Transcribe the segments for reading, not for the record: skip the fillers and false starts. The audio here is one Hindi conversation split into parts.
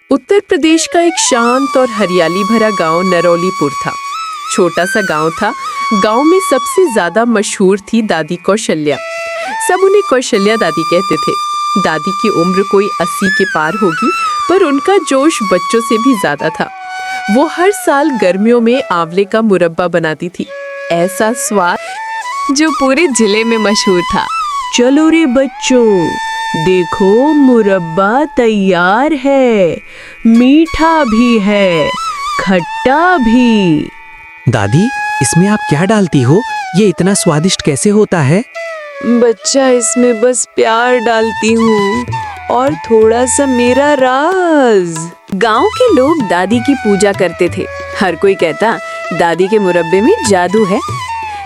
उत्तर प्रदेश का एक शांत और हरियाली भरा गांव नरौलीपुर था। छोटा सा गांव था। गांव में सबसे ज्यादा मशहूर थी दादी कौशल्या। सब उन्हें कौशल्या दादी कहते थे। दादी की उम्र कोई 80 के पार होगी, पर उनका जोश बच्चों से भी ज्यादा था। वो हर साल गर्मियों में आंवले का मुरब्बा बनाती थी। ऐसा स्वाद जो पूरे जिले में मशहूर था। चलो रे बच्चों, देखो मुरब्बा तैयार है, मीठा भी है, खट्टा भी। दादी, इसमें आप क्या डालती हो? ये इतना स्वादिष्ट कैसे होता है? बच्चा, इसमें बस प्यार डालती हूँ और थोड़ा सा मेरा राज। गांव के लोग दादी की पूजा करते थे। हर कोई कहता दादी के मुरब्बे में जादू है।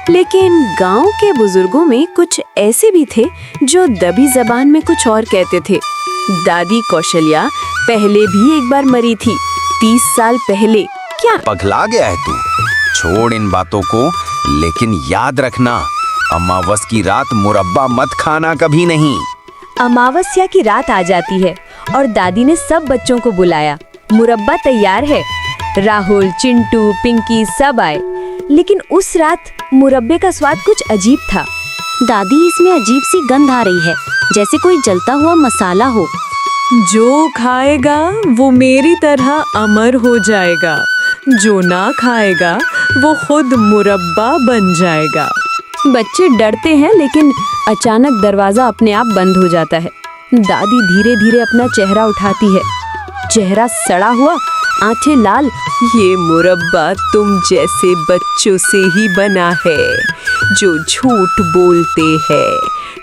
लेकिन गांव के बुजुर्गों में कुछ ऐसे भी थे जो दबी जबान में कुछ और कहते थे। दादी कौशल्या पहले भी एक बार मरी थी, 30 साल पहले। क्या पगला गया है तू? छोड़ इन बातों को, लेकिन याद रखना, अमावस की रात मुरब्बा मत खाना कभी नहीं। अमावस्या की रात आ जाती है और दादी ने सब बच्चों को बुलाया। मुरब्बा तैयार है। राहुल, चिंटू, पिंकी सब आए। लेकिन उस रात मुरब्बे का स्वाद कुछ अजीब था। दादी, इसमें अजीब सी गंध आ रही है, जैसे कोई जलता हुआ मसाला हो। जो खाएगा वो मेरी तरह अमर हो जाएगा, जो ना खाएगा वो खुद मुरब्बा बन जाएगा। बच्चे डरते हैं, लेकिन अचानक दरवाजा अपने आप बंद हो जाता है। दादी धीरे धीरे अपना चेहरा उठाती है। चेहरा सड़ा हुआ, आंखें लाल। ये मुरब्बा तुम जैसे बच्चों से ही बना है, जो झूठ बोलते हैं,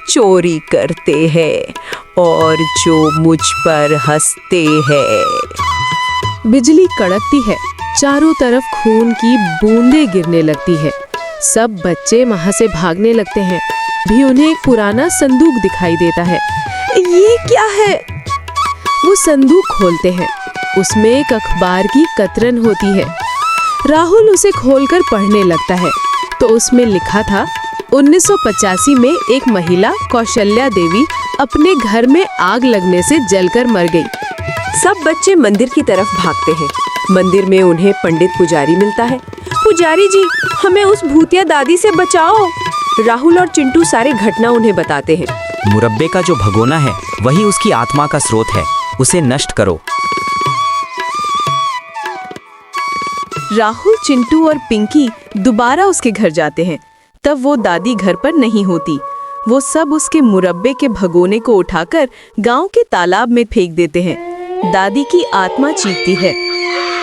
चोरी करते हैं और जो मुझ पर हंसते हैं। बिजली कड़कती है, चारों तरफ खून की बूंदें गिरने लगती है। सब बच्चे वहां से भागने लगते हैं। भी उन्हें एक पुराना संदूक दिखाई देता है। ये क्या है? वो संदूक खोलते हैं। उसमें एक अखबार की कतरन होती है। राहुल उसे खोलकर पढ़ने लगता है तो उसमें लिखा था 1985 में एक महिला कौशल्या देवी अपने घर में आग लगने से जलकर मर गई। सब बच्चे मंदिर की तरफ भागते हैं। मंदिर में उन्हें पंडित पुजारी मिलता है। पुजारी जी, हमें उस भूतिया दादी से बचाओ। राहुल और चिंटू सारे घटना उन्हें बताते हैं। मुरब्बे का जो भगोना है वही उसकी आत्मा का स्रोत है, उसे नष्ट करो। राहुल, चिंटू और पिंकी दोबारा उसके घर जाते हैं। तब वो दादी घर पर नहीं होती। वो सब उसके मुरब्बे के भगोने को उठाकर गांव के तालाब में फेंक देते हैं। दादी की आत्मा चीखती है,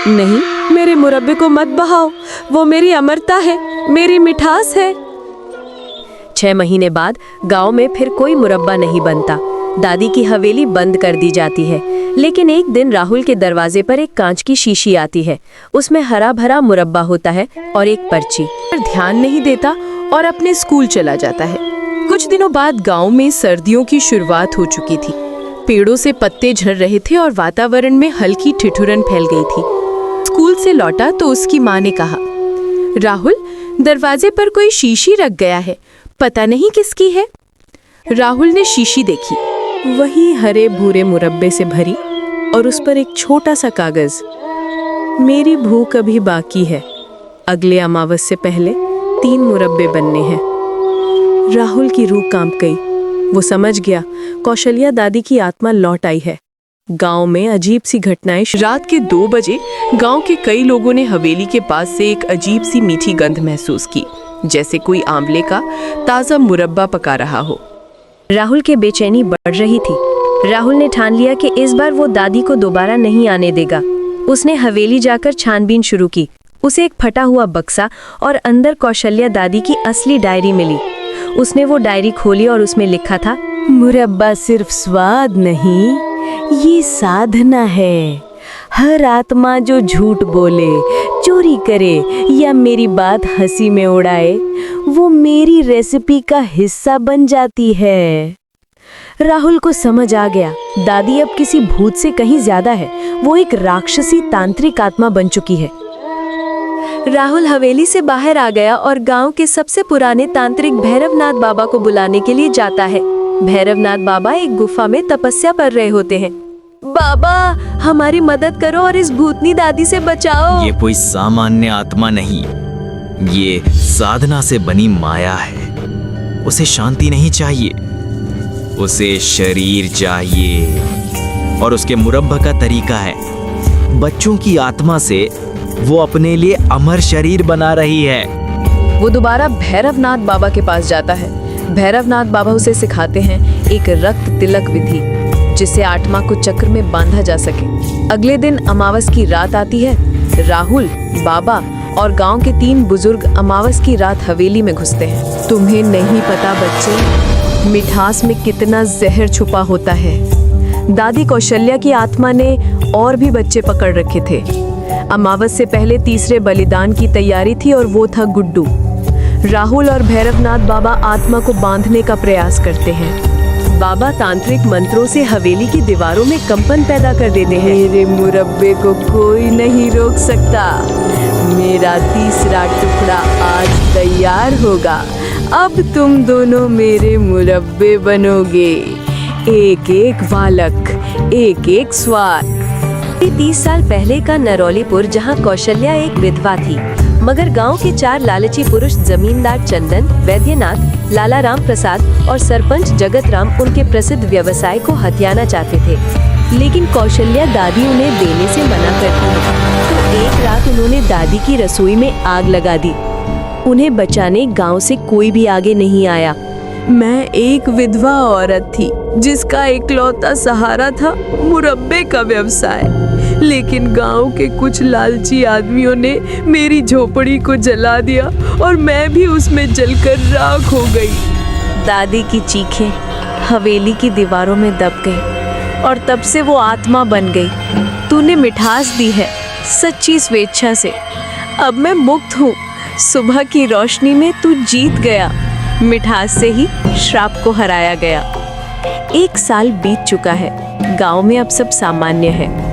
नहीं, मेरे मुरब्बे को मत बहाओ, वो मेरी अमरता है, मेरी मिठास है। 6 महीने बाद गांव में फिर कोई मुरब्बा नहीं बनता। दादी की हवेली बंद कर दी जाती है। लेकिन एक दिन राहुल के दरवाजे पर एक कांच की शीशी आती है। उसमें हरा भरा मुरब्बा होता है और एक पर्ची। पर ध्यान नहीं देता और अपने स्कूल चला जाता है। कुछ दिनों बाद गांव में सर्दियों की शुरुआत हो चुकी थी। पेड़ों से पत्ते झड़ रहे थे और वातावरण में हल्की ठिठुरन फैल गई थी। स्कूल से लौटा तो उसकी माँ ने कहा, राहुल, दरवाजे पर कोई शीशी रख गया है, पता नहीं किसकी है। राहुल ने शीशी देखी, वही हरे भूरे मुरब्बे से भरी, और उस पर एक छोटा सा कागज, मेरी भूख अभी बाकी है, अगले अमावस से पहले 3 मुरब्बे बनने हैं। राहुल की रूह कांप गई। वो समझ गया कौशल्या दादी की आत्मा लौट आई है। गांव में अजीब सी घटनाएं। रात के 2 बजे गांव के कई लोगों ने हवेली के पास से एक अजीब सी मीठी गंध महसूस की, जैसे कोई आंवले का ताजा मुरब्बा पका रहा हो। राहुल की बेचैनी बढ़ रही थी। राहुल ने ठान लिया कि इस बार वो दादी को दोबारा नहीं आने देगा। उसने हवेली जाकर छानबीन शुरू की। उसे एक फटा हुआ बक्सा और अंदर कौशल्या दादी की असली डायरी मिली। उसने वो डायरी खोली और उसमें लिखा था, मुरब्बा सिर्फ स्वाद नहीं, ये साधना है। हर आत्मा जो झूठ बोले, चोरी करे या मेरी बात हंसी में उड़ाए, वो मेरी रेसिपी का हिस्सा बन जाती है। राहुल को समझ आ गया, दादी अब किसी भूत से कहीं ज्यादा है। वो एक राक्षसी तांत्रिक आत्मा बन चुकी है। राहुल हवेली से बाहर आ गया और गांव के सबसे पुराने तांत्रिक भैरवनाथ बाबा को बुलाने के लिए जाता है। भैरवनाथ बाबा एक गुफा में तपस्या कर रहे होते हैं। बाबा, हमारी मदद करो और इस भूतनी दादी से बचाओ। ये कोई सामान्य आत्मा नहीं, ये साधना से बनी माया है। उसे शांति नहीं चाहिए, उसे शरीर चाहिए। और उसके मुरब्बा का तरीका है, बच्चों की आत्मा से वो अपने लिए अमर शरीर बना रही है। वो दोबारा भैरवनाथ बाबा के पास जाता है। भैरवनाथ बाबा उसे सिखाते हैं एक रक्त तिलक विधि, जिससे आत्मा को चक्र में बांधा जा सके। अगले दिन अमावस की रात आती है। राहुल, बाबा और गांव के 3 बुजुर्ग अमावस की रात हवेली में घुसते हैं। तुम्हें नहीं पता बच्चे, मिठास में कितना जहर छुपा होता है। दादी कौशल्या की आत्मा ने और भी बच्चे पकड़ रखे थे। अमावस से पहले तीसरे बलिदान की तैयारी थी और वो था गुड्डू। राहुल और भैरवनाथ बाबा आत्मा को बांधने का प्रयास करते हैं। बाबा तांत्रिक मंत्रों से हवेली की दीवारों में कंपन पैदा कर देते हैं। मेरे मुरब्बे को कोई नहीं रोक सकता। मेरा तीसरा टुकड़ा आज तैयार होगा। अब तुम दोनों मेरे मुरब्बे बनोगे। एक एक बालक, एक एक स्वाद। 30 साल पहले का नरौलीपुर, जहां कौशल्या एक विधवा थी, मगर गांव के 4 लालची पुरुष जमींदार चंदन, वैद्यनाथ, लाला राम प्रसाद और सरपंच जगत राम उनके प्रसिद्ध व्यवसाय को हथियाना चाहते थे। लेकिन कौशल्या दादी उन्हें देने से मना करती है। तो एक रात उन्होंने दादी की रसोई में आग लगा दी। उन्हें बचाने गांव से कोई भी आगे नहीं आया। मैं एक विधवा औरत थी जिसका इकलौता सहारा था मुरब्बे का व्यवसाय। लेकिन गांव के कुछ लालची आदमियों ने मेरी झोपड़ी को जला दिया और मैं भी उसमें जलकर राख हो गई। दादी की चीखें हवेली की दीवारों में दब गई और तब से वो आत्मा बन गई। तूने मिठास दी है सच्ची स्वेच्छा से। अब मैं मुक्त हूँ। सुबह की रोशनी में तू जीत गया। मिठास से ही श्राप को हराया गया। 1 साल बीत चुका है। गांव में अब सब सामान्य है।